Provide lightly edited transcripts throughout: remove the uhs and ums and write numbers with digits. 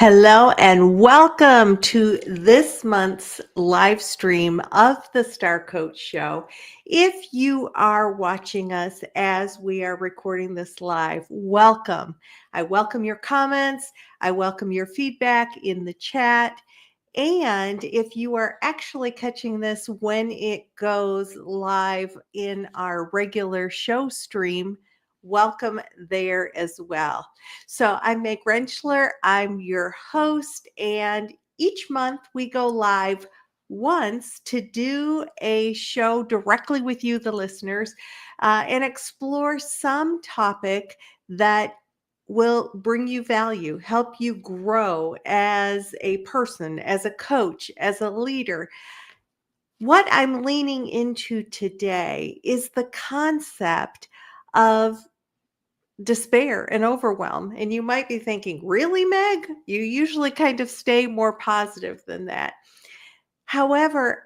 Hello and welcome to this month's live stream of the Star Coach Show. If you are watching us as we are recording this live, welcome. I welcome your comments. I welcome your feedback in the chat. And if you are actually catching this when it goes live in our regular show stream, welcome there as well. So I'm Meg Rentschler. I'm your host, and each month we go live once to do a show directly with you, the listeners, and explore some topic that will bring you value, help you grow as a person, as a coach, as a leader. What I'm leaning into today is the concept of despair and overwhelm. And you might be thinking, really, Meg? You usually kind of stay more positive than that. However,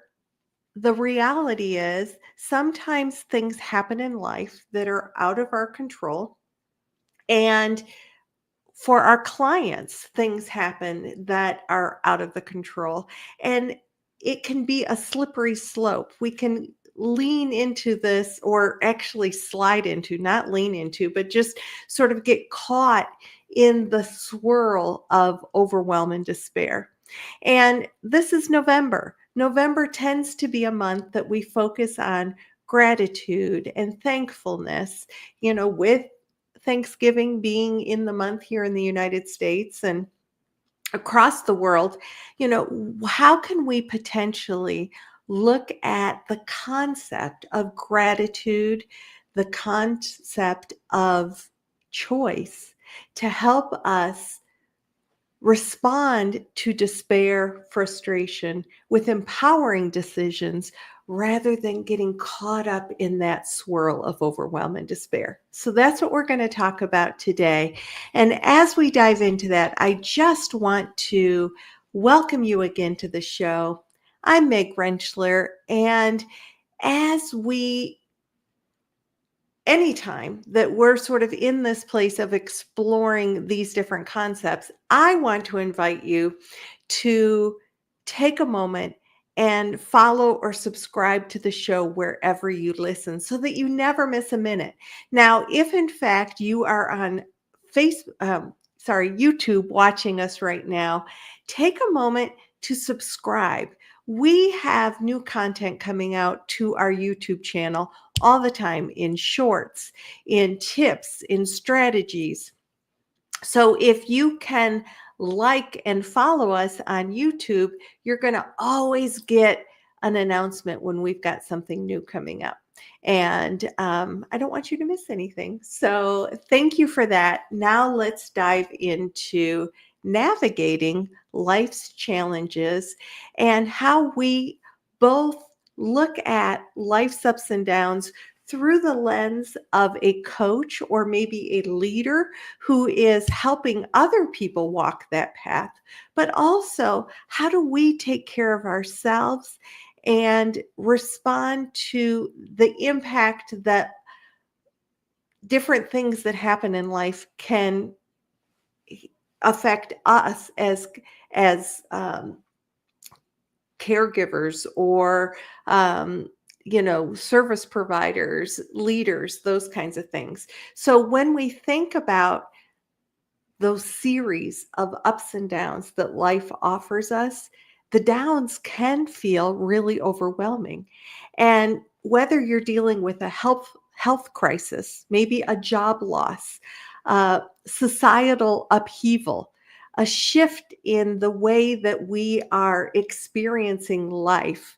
the reality is sometimes things happen in life that are out of our control. And for our clients, things happen that are out of the control. And it can be a slippery slope. We can lean into this, or actually slide into, not lean into, but just sort of get caught in the swirl of overwhelm and despair. And this is November. November tends to be a month that we focus on gratitude and thankfulness, with Thanksgiving being in the month here in the United States and across the world. How can we potentially look at the concept of gratitude, the concept of choice, to help us respond to despair, frustration with empowering decisions rather than getting caught up in that swirl of overwhelm and despair? So that's what we're going to talk about today. And as we dive into that, I just want to welcome you again to the show. I'm Meg Rentschler, and as we anytime that we're sort of in this place of exploring these different concepts, I want to invite you to take a moment and follow or subscribe to the show wherever you listen so that you never miss a minute. Now, if in fact you are on YouTube watching us right now, take a moment to subscribe. We have new content coming out to our YouTube channel all the time, in shorts, in tips, in strategies. So if you can like and follow us on YouTube, you're going to always get an announcement when we've got something new coming up. And I don't want you to miss anything. So thank you for that. Now let's dive into navigating life's challenges and how we both look at life's ups and downs through the lens of a coach or maybe a leader who is helping other people walk that path. But also, how do we take care of ourselves and respond to the impact that different things that happen in life can affect us as caregivers or service providers, leaders, those kinds of things. So when we think about those series of ups and downs that life offers us, the downs can feel really overwhelming. And whether you're dealing with a health crisis, maybe a job loss, societal upheaval, a shift in the way that we are experiencing life,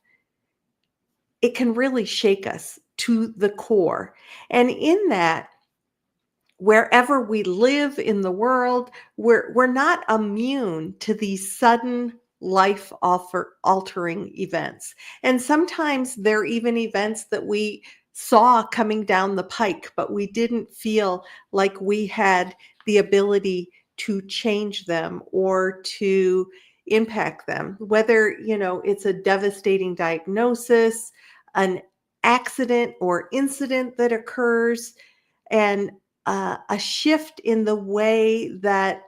it can really shake us to the core. And in that, wherever we live in the world, we're not immune to these sudden life altering events. And sometimes they're even events that we saw coming down the pike, but we didn't feel like we had the ability to change them or to impact them. Whether, it's a devastating diagnosis, an accident or incident that occurs, and a shift in the way that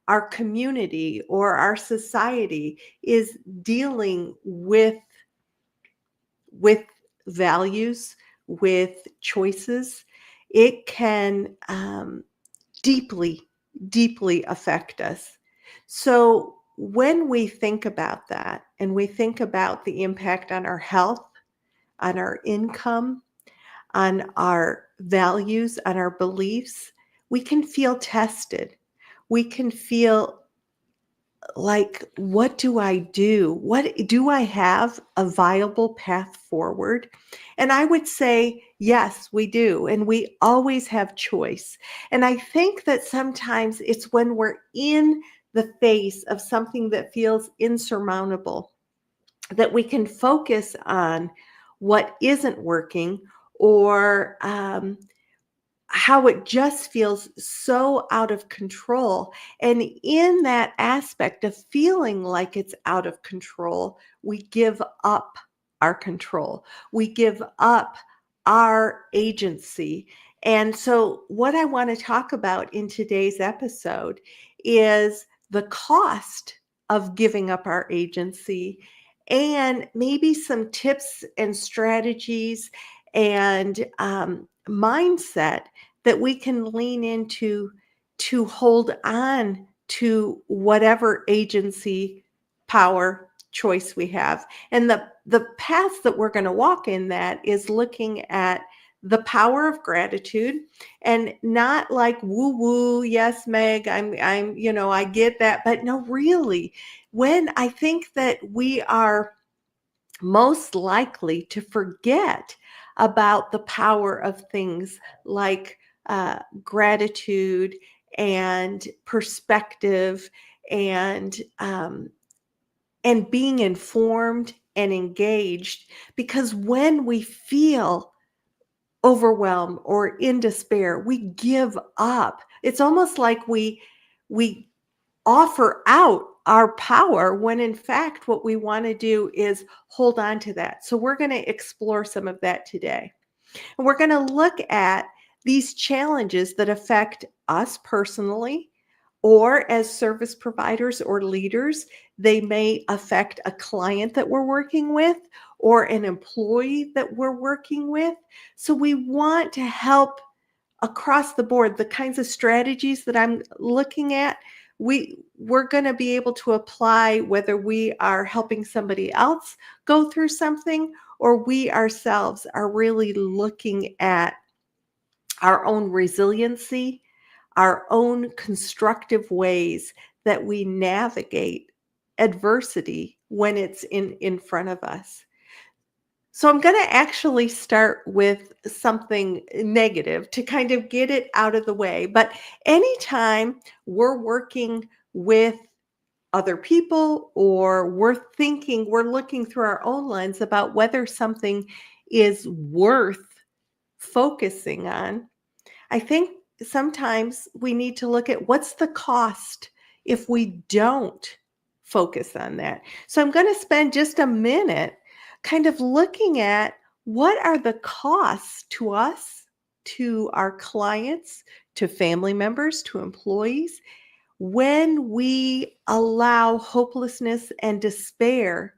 our community or our society is dealing with values, with choices, it can deeply, deeply affect us. So when we think about that and we think about the impact on our health, on our income, on our values, on our beliefs, we can feel tested. We can feel like, what do I do? What do I have a viable path forward? And I would say, yes, we do. And we always have choice. And I think that sometimes it's when we're in the face of something that feels insurmountable that we can focus on what isn't working or how it just feels so out of control. And in that aspect of feeling like it's out of control, we give up our control. We give up our agency. And so, what I want to talk about in today's episode is the cost of giving up our agency and maybe some tips and strategies and mindset that we can lean into to hold on to whatever agency, power, choice we have. And the path that we're going to walk in that is looking at the power of gratitude and not like woo woo, yes, Meg, I'm, I get that, but no, really, when I think that we are most likely to forget about the power of things like gratitude and perspective and um, and being informed and engaged. Because when we feel overwhelmed or in despair, we give up. It's almost like we offer out our power when in fact what we want to do is hold on to that. So we're going to explore some of that today. And we're going to look at these challenges that affect us personally or as service providers or leaders. They may affect a client that we're working with or an employee that we're working with. So we want to help across the board. The kinds of strategies that I'm looking at, we're going to be able to apply whether we are helping somebody else go through something or we ourselves are really looking at our own resiliency, our own constructive ways that we navigate adversity when it's in front of us. So I'm going to actually start with something negative to kind of get it out of the way. But anytime we're working with other people or we're looking through our own lens about whether something is worth focusing on, I think sometimes we need to look at what's the cost if we don't focus on that. So I'm going to spend just a minute kind of looking at what are the costs to us, to our clients, to family members, to employees, when we allow hopelessness and despair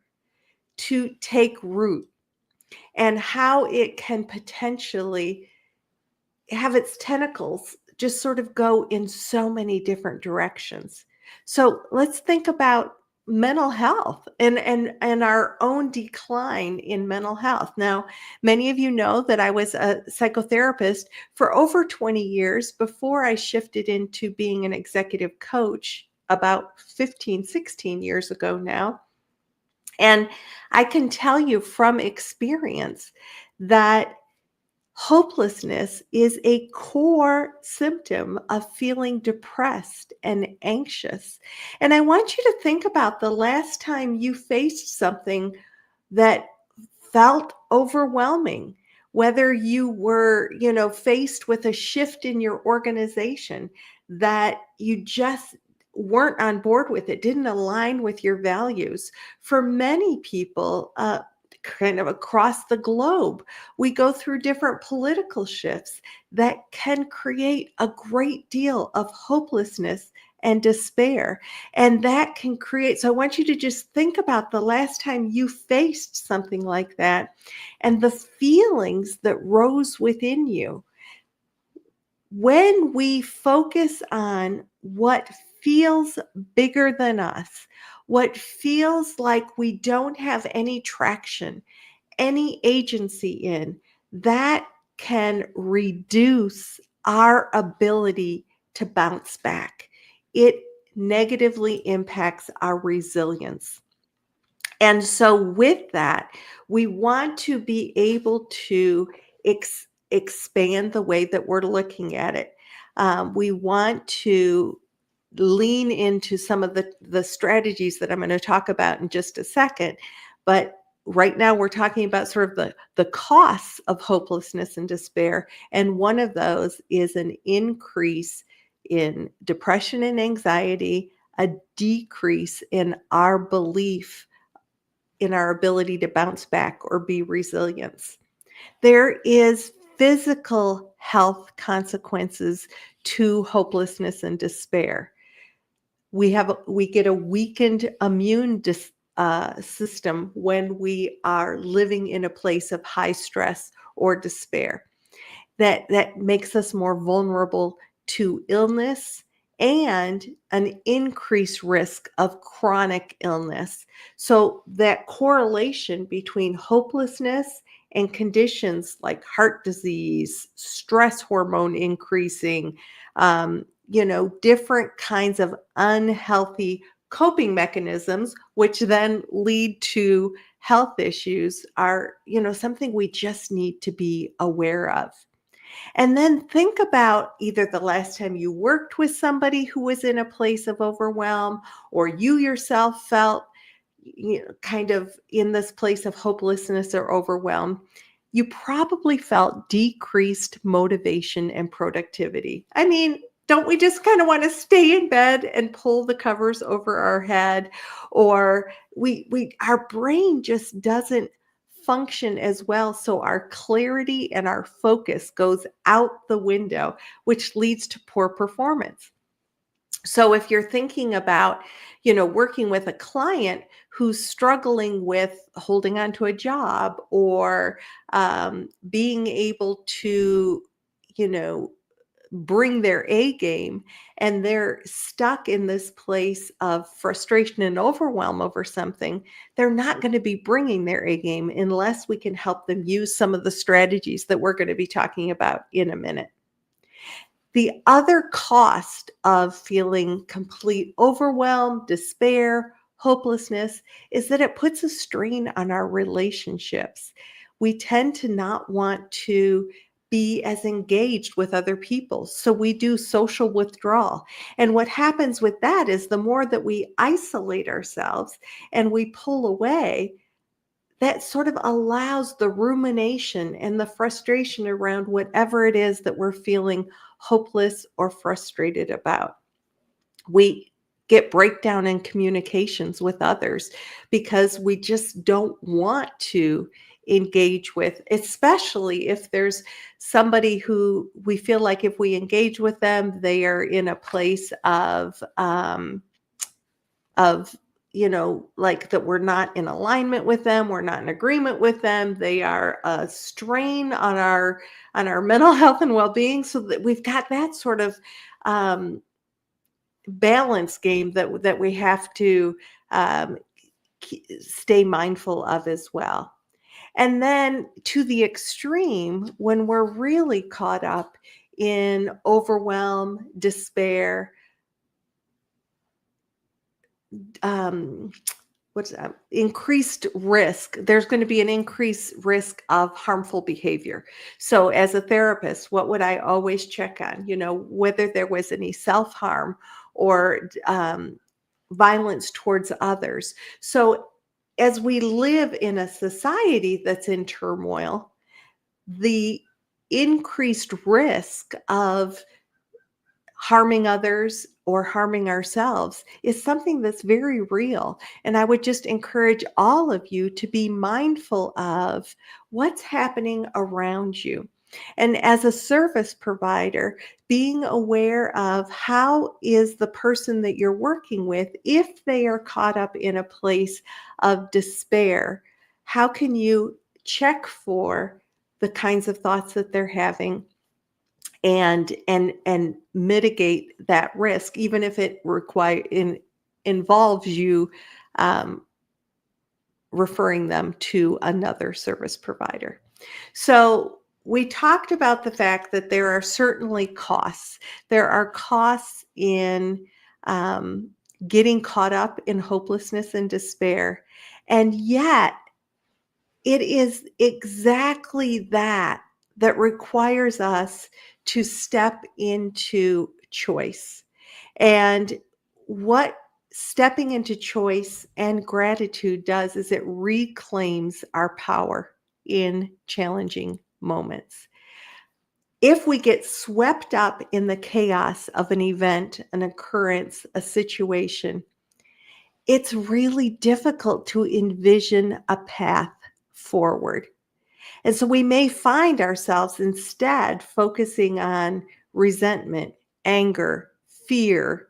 to take root and how it can potentially have its tentacles just sort of go in so many different directions. So let's think about mental health and our own decline in mental health. Now, many of you know that I was a psychotherapist for over 20 years before I shifted into being an executive coach about 15, 16 years ago now. And I can tell you from experience that hopelessness is a core symptom of feeling depressed and anxious. And I want you to think about the last time you faced something that felt overwhelming, whether you were, faced with a shift in your organization that you just weren't on board with, it didn't align with your values. For many people, kind of across the globe, we go through different political shifts that can create a great deal of hopelessness and despair. And that can create, so I want you to just think about the last time you faced something like that and the feelings that rose within you. When we focus on what feels bigger than us, what feels like we don't have any traction, any agency in, that can reduce our ability to bounce back. It negatively impacts our resilience. And so, with that, we want to be able to expand the way that we're looking at it. We want to lean into some of the strategies that I'm going to talk about in just a second. But right now, we're talking about sort of the costs of hopelessness and despair. And one of those is an increase in depression and anxiety, a decrease in our belief in our ability to bounce back or be resilient. There is physical health consequences to hopelessness and despair. We get a weakened immune system when we are living in a place of high stress or despair. That makes us more vulnerable to illness and an increased risk of chronic illness. So that correlation between hopelessness and conditions like heart disease, stress hormone increasing, different kinds of unhealthy coping mechanisms, which then lead to health issues, are, something we just need to be aware of. And then think about either the last time you worked with somebody who was in a place of overwhelm, or you yourself felt, kind of in this place of hopelessness or overwhelm. You probably felt decreased motivation and productivity. I mean, don't we just kind of want to stay in bed and pull the covers over our head? Or our brain just doesn't function as well. So our clarity and our focus goes out the window, which leads to poor performance. So if you're thinking about, working with a client who's struggling with holding on to a job, or being able to, bring their A game, and they're stuck in this place of frustration and overwhelm over something, they're not going to be bringing their A game unless we can help them use some of the strategies that we're going to be talking about in a minute. The other cost of feeling complete overwhelm, despair, hopelessness is that it puts a strain on our relationships. We tend to not want to be as engaged with other people. So we do social withdrawal. And what happens with that is the more that we isolate ourselves and we pull away, that sort of allows the rumination and the frustration around whatever it is that we're feeling hopeless or frustrated about. We get breakdown in communications with others because we just don't want to engage with, especially if there's somebody who we feel like if we engage with them, they are in a place of like that we're not in alignment with them, we're not in agreement with them, they are a strain on our mental health and well-being. So that we've got that sort of balance game that we have to um, stay mindful of as well. And then to the extreme, when we're really caught up in overwhelm, despair, um, what's that? Increased risk. There's going to be an increased risk of harmful behavior. So as a therapist, what would I always check on? Whether there was any self-harm or violence towards others. So as we live in a society that's in turmoil, the increased risk of harming others or harming ourselves is something that's very real. And I would just encourage all of you to be mindful of what's happening around you. And as a service provider, being aware of how is the person that you're working with, if they are caught up in a place of despair, how can you check for the kinds of thoughts that they're having and mitigate that risk, even if it involves you um, referring them to another service provider. So we talked about the fact that there are certainly costs. There are costs in um, getting caught up in hopelessness and despair. And yet, it is exactly that that requires us to step into choice. And what stepping into choice and gratitude does is it reclaims our power in challenging moments. If we get swept up in the chaos of an event, an occurrence, a situation, it's really difficult to envision a path forward. And so we may find ourselves instead focusing on resentment, anger, fear,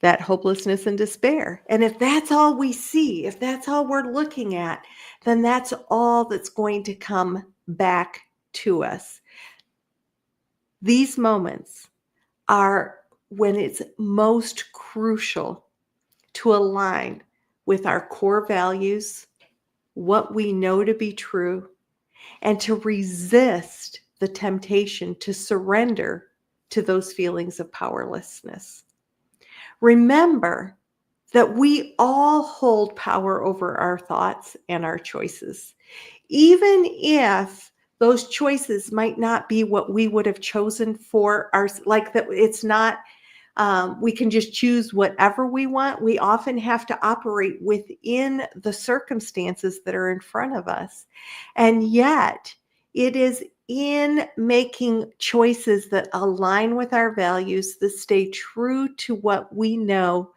that hopelessness and despair. And if that's all we see, if that's all we're looking at, then that's all that's going to come back to us. These moments are when it's most crucial to align with our core values, what we know to be true, and to resist the temptation to surrender to those feelings of powerlessness. Remember that we all hold power over our thoughts and our choices, even if those choices might not be what we would have chosen for our, like that it's not we can just choose whatever we want. We often have to operate within the circumstances that are in front of us. And yet, it is in making choices that align with our values, that stay true to what we know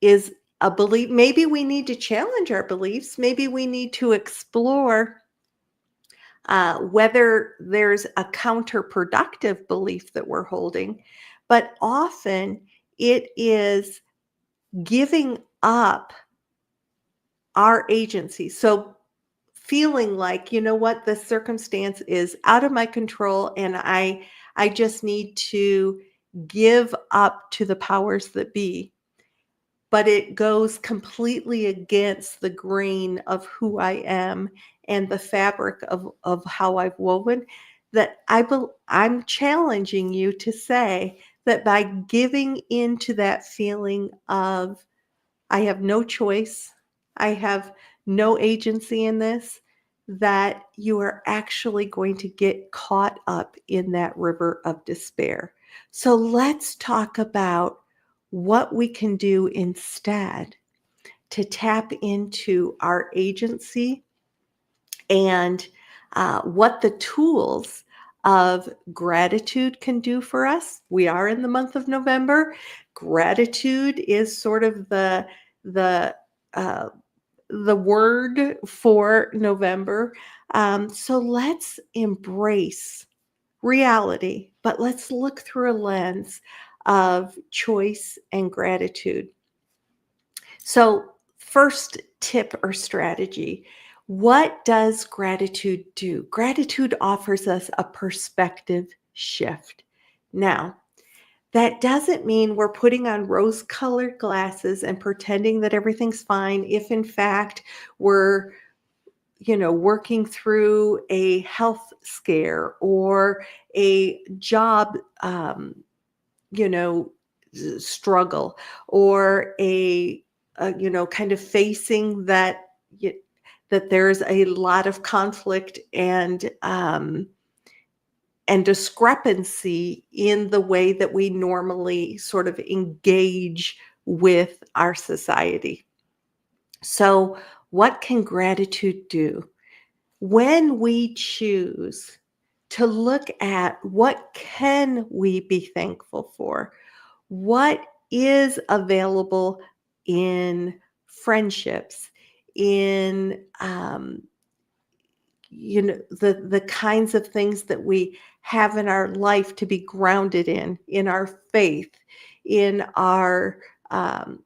is a belief. Maybe we need to challenge our beliefs. Maybe we need to explore whether there's a counterproductive belief that we're holding. But often it is giving up our agency. So feeling like, you know what, the circumstance is out of my control and I just need to give up to the powers that be. But it goes completely against the grain of who I am and the fabric of how I've woven, that I'm challenging you to say that by giving into that feeling of I have no choice, I have no agency in this, that you are actually going to get caught up in that river of despair. So let's talk about what we can do instead to tap into our agency and what the tools of gratitude can do for us. We are in the month of November. Gratitude is sort of the uh, the word for November. So let's embrace reality, but let's look through a lens of choice and gratitude. So, first tip or strategy, what does gratitude do? Gratitude offers us a perspective shift. Now, that doesn't mean we're putting on rose colored glasses and pretending that everything's fine if in fact we're working through a health scare or a job you know struggle or kind of facing that there's a lot of conflict and discrepancy in the way that we normally sort of engage with our society. So, what can gratitude do? When we choose to look at what can we be thankful for, what is available in friendships, in the kinds of things that we have in our life to be grounded in our faith, in our um,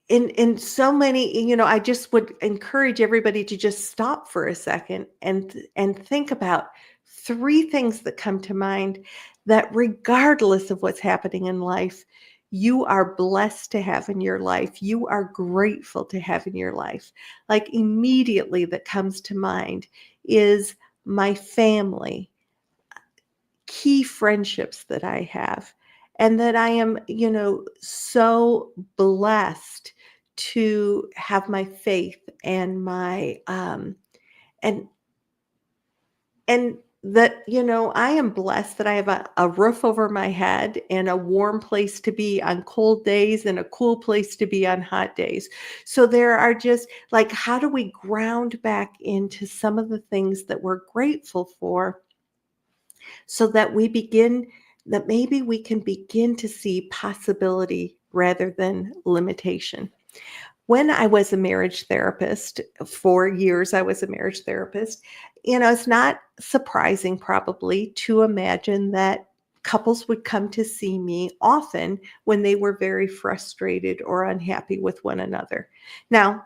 in so many, I just would encourage everybody to just stop for a second and think about three things that come to mind that regardless of what's happening in life, you are blessed to have in your life. You are grateful to have in your life. Like immediately that comes to mind is my family, key friendships that I have, and that I am, so blessed to have my faith and my and and that, I am blessed that I have a roof over my head and a warm place to be on cold days and a cool place to be on hot days. So there are just like, how do we ground back into some of the things that we're grateful for so that maybe we can begin to see possibility rather than limitation. When I was a marriage therapist, for years I was a marriage therapist, it's not surprising probably to imagine that couples would come to see me often when they were very frustrated or unhappy with one another. Now,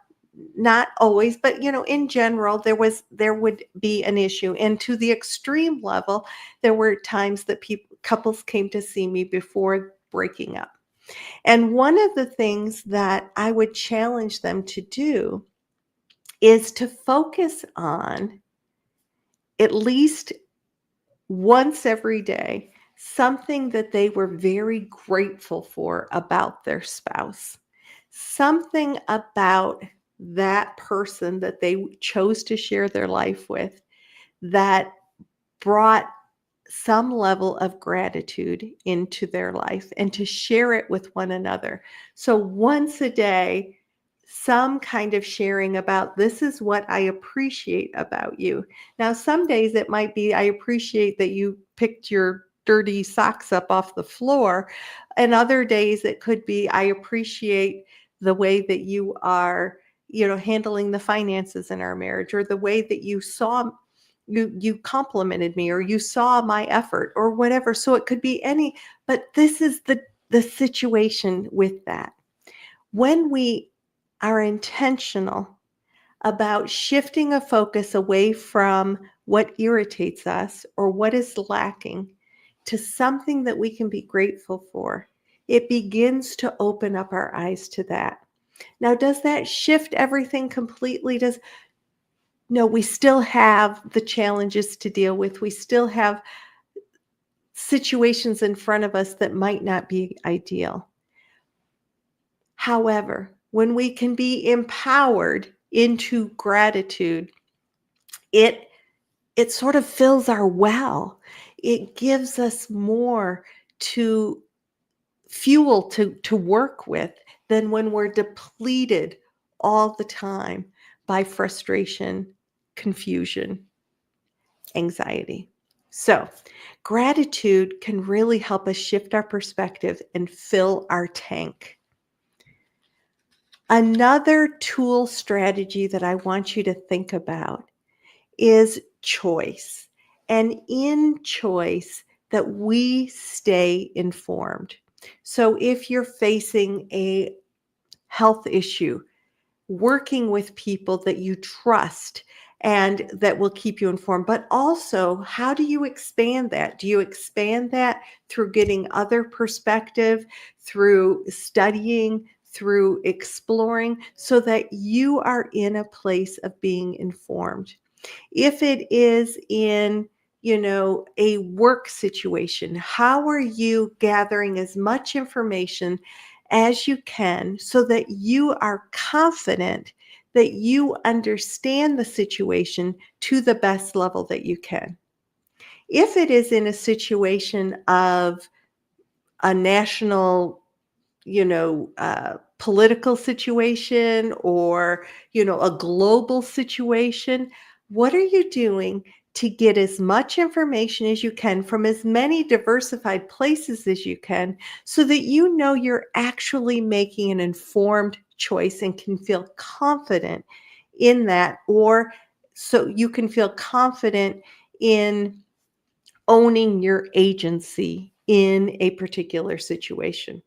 not always, but in general, there would be an issue. And to the extreme level, there were times that couples came to see me before breaking up. And one of the things that I would challenge them to do is to focus on at least once every day something that they were very grateful for about their spouse, something about that person that they chose to share their life with that brought some level of gratitude into their life and to share it with one another. So once a day, some kind of sharing about this is what I appreciate about you. Now, some days it might be I appreciate that you picked your dirty socks up off the floor. And other days it could be I appreciate the way that you are, handling the finances in our marriage, or the way that you complimented me, or you saw my effort, or whatever. So it could be any, but this is the situation with that. When we are intentional about shifting a focus away from what irritates us or what is lacking to something that we can be grateful for, it begins to open up our eyes to that. Now, does that shift everything completely? No, we still have the challenges to deal with. We still have situations in front of us that might not be ideal. However, when we can be empowered into gratitude, it sort of fills our well. It gives us more to fuel to work with than when we're depleted all the time by frustration, confusion, anxiety. So, gratitude can really help us shift our perspective and fill our tank. Another tool strategy that I want you to think about is choice. And in choice, that we stay informed. So if you're facing a health issue, working with people that you trust and that will keep you informed. But also, how do you expand that? Do you expand that through getting other perspective, through studying, through exploring, so that you are in a place of being informed? If it is in, a work situation, how are you gathering as much information as you can so that you are confident that you understand the situation to the best level that you can? If it is in a situation of a national, political situation, or, a global situation, what are you doing to get as much information as you can from as many diversified places as you can so that you're actually making an informed choice and can feel confident in that, or so you can feel confident in owning your agency in a particular situation.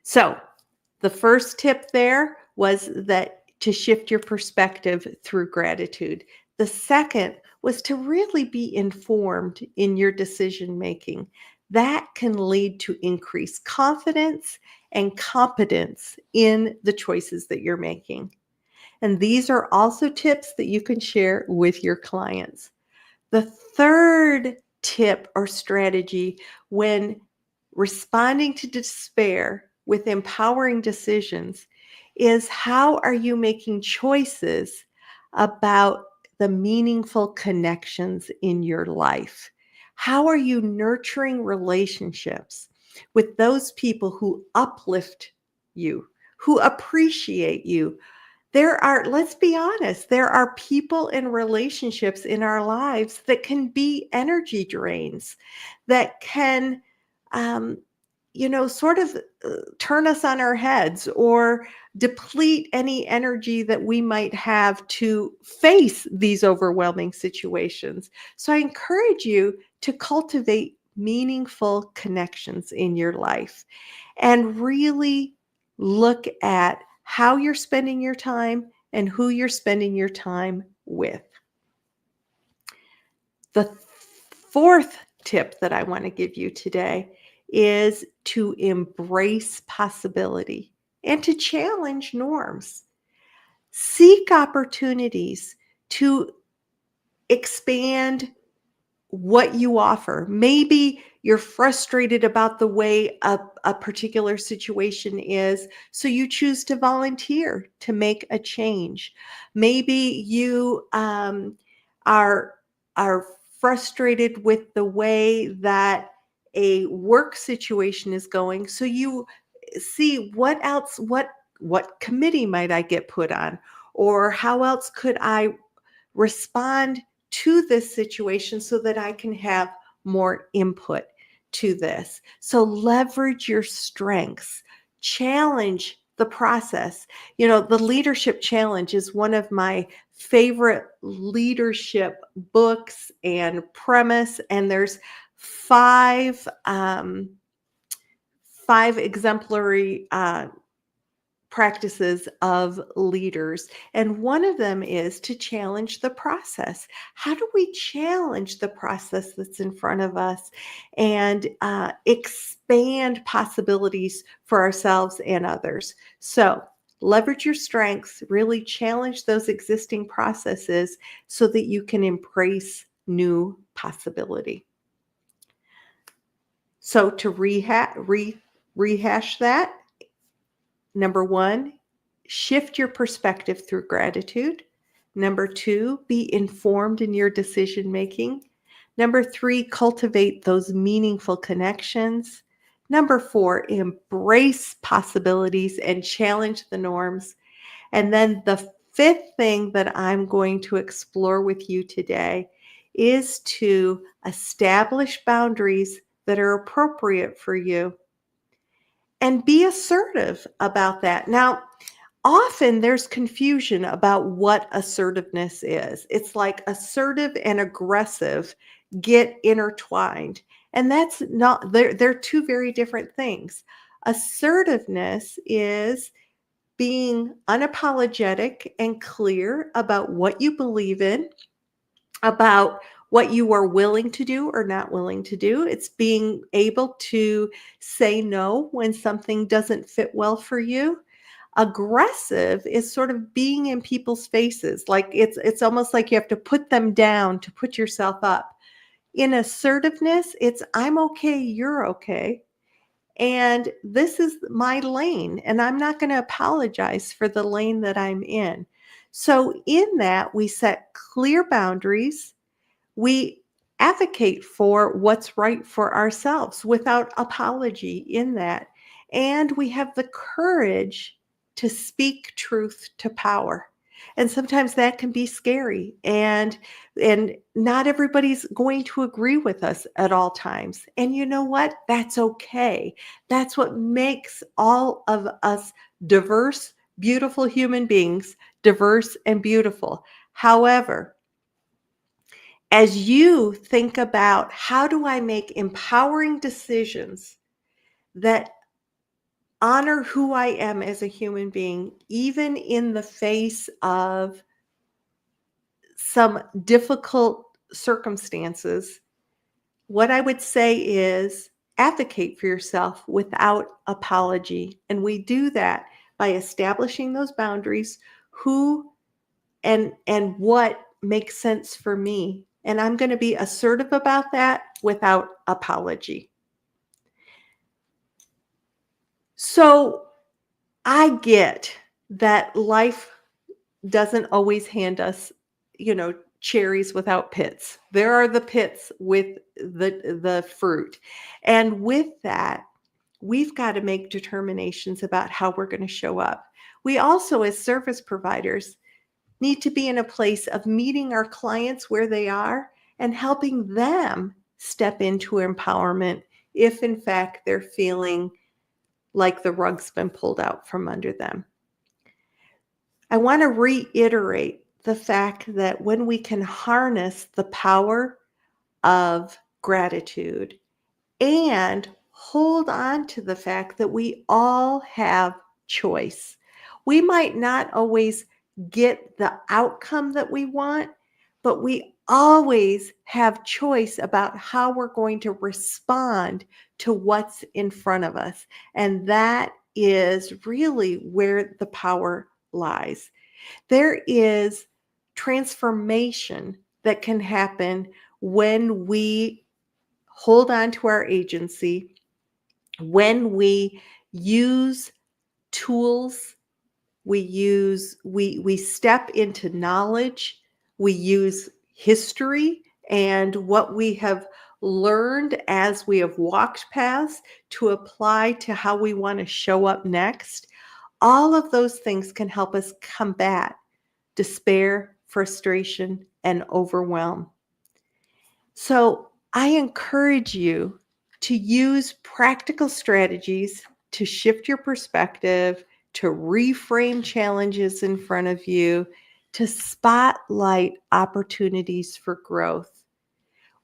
So, the first tip there was that to shift your perspective through gratitude. The second was to really be informed in your decision making. That can lead to increased confidence and competence in the choices that you're making. And these are also tips that you can share with your clients. The third tip or strategy when responding to despair with empowering decisions is, how are you making choices about the meaningful connections in your life? How are you nurturing relationships with those people who uplift you, who appreciate you? Let's be honest, there are people and relationships in our lives that can be energy drains, that can, um, sort of turn us on our heads or deplete any energy that we might have to face these overwhelming situations. So I encourage you to cultivate meaningful connections in your life and really look at how you're spending your time and who you're spending your time with. The fourth tip that I want to give you today is to embrace possibility and to challenge norms. Seek opportunities to expand what you offer. Maybe you're frustrated about the way a particular situation is, so you choose to volunteer to make a change. Maybe you are are frustrated with the way that a work situation is going, so you see what else, what committee might I get put on, or how else could I respond to this situation so that I can have more input to this. So leverage your strengths, challenge the process. The Leadership Challenge is one of my favorite leadership books and premise, and there's five exemplary practices of leaders. And one of them is to challenge the process. How do we challenge the process that's in front of us and expand possibilities for ourselves and others? So, leverage your strengths, really challenge those existing processes so that you can embrace new possibility. So, to rehash that, number one, shift your perspective through gratitude. Number two, be informed in your decision making. Number three, cultivate those meaningful connections. Number four, embrace possibilities and challenge the norms. And then the fifth thing that I'm going to explore with you today is to establish boundaries that are appropriate for you and be assertive about that. Now, often there's confusion about what assertiveness is. It's like assertive and aggressive get intertwined. And that's not, they're two very different things. Assertiveness is being unapologetic and clear about what you believe in, about what you are willing to do or not willing to do. It's being able to say no when something doesn't fit well for you. Aggressive is sort of being in people's faces. Like it's almost like you have to put them down to put yourself up. In assertiveness, it's I'm okay, you're okay. And this is my lane, and I'm not going to apologize for the lane that I'm in. So in that, we set clear boundaries. We advocate for what's right for ourselves without apology in that. And we have the courage to speak truth to power. And sometimes that can be scary. And not everybody's going to agree with us at all times. And you know what? That's okay. That's what makes all of us diverse, beautiful human beings diverse, and beautiful. However, as you think about how do I make empowering decisions that honor who I am as a human being, even in the face of some difficult circumstances, what I would say is advocate for yourself without apology. And we do that by establishing those boundaries, who and what makes sense for me. And I'm going to be assertive about that without apology. So I get that life doesn't always hand us, cherries without pits. There are the pits with the fruit. And with that, we've got to make determinations about how we're going to show up. We also, as service providers, need to be in a place of meeting our clients where they are and helping them step into empowerment if, in fact, they're feeling like the rug's been pulled out from under them. I want to reiterate the fact that when we can harness the power of gratitude and hold on to the fact that we all have choice. We might not always get the outcome that we want, but we always have choice about how we're going to respond to what's in front of us. And that is really where the power lies. There is transformation that can happen when we hold on to our agency, when we use tools, we step into knowledge, we use history and what we have learned as we have walked past to apply to how we want to show up next. All of those things can help us combat despair, frustration, and overwhelm. So I encourage you to use practical strategies to shift your perspective, to reframe challenges in front of you, to spotlight opportunities for growth.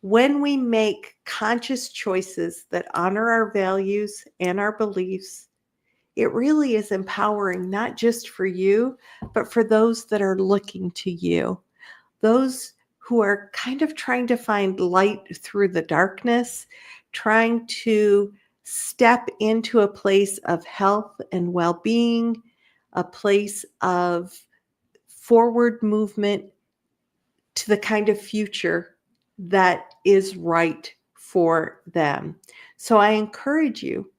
When we make conscious choices that honor our values and our beliefs, it really is empowering, not just for you, but for those that are looking to you. Those who are kind of trying to find light through the darkness, trying to step into a place of health and well-being, a place of forward movement to the kind of future that is right for them. So I encourage you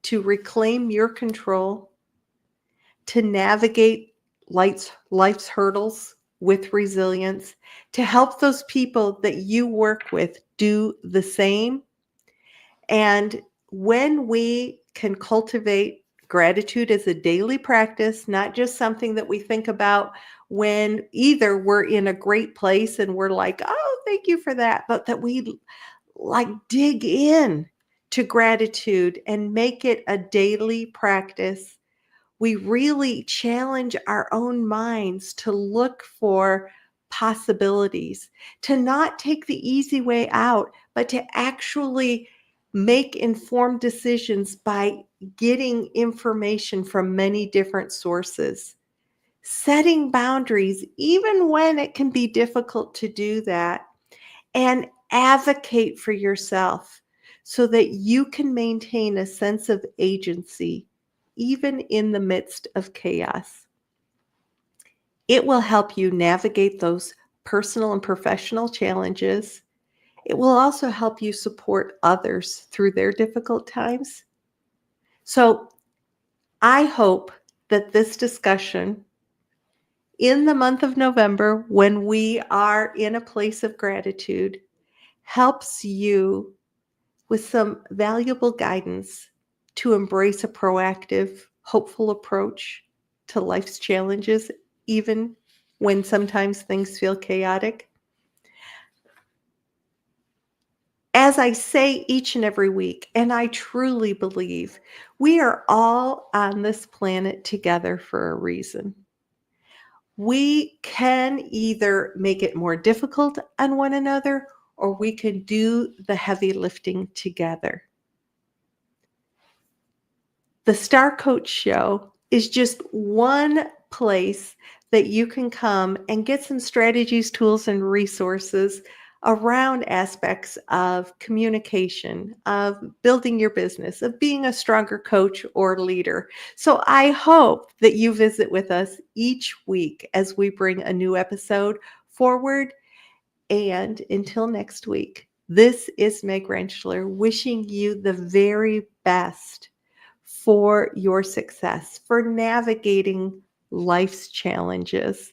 to reclaim your control, to navigate life's hurdles with resilience, to help those people that you work with do the same. And when we can cultivate gratitude as a daily practice, not just something that we think about when either we're in a great place and we're like, oh, thank you for that, but that we like dig in to gratitude and make it a daily practice. We really challenge our own minds to look for possibilities, to not take the easy way out, but to actually make informed decisions by getting information from many different sources. Setting boundaries, even when it can be difficult to do that, and advocate for yourself so that you can maintain a sense of agency even in the midst of chaos. It will help you navigate those personal and professional challenges. It will also help you support others through their difficult times. So I hope that this discussion in the month of November, when we are in a place of gratitude, helps you with some valuable guidance to embrace a proactive, hopeful approach to life's challenges, even when sometimes things feel chaotic. As I say each and every week, and I truly believe, we are all on this planet together for a reason. We can either make it more difficult on one another, or we can do the heavy lifting together. The Star Coach Show is just one place that you can come and get some strategies, tools, and resources around aspects of communication, of building your business, of being a stronger coach or leader. So I hope that you visit with us each week as we bring a new episode forward. And until next week, this is Meg Rentschler wishing you the very best for your success, for navigating life's challenges.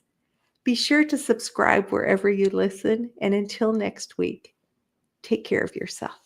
Be sure to subscribe wherever you listen. And until next week, take care of yourself.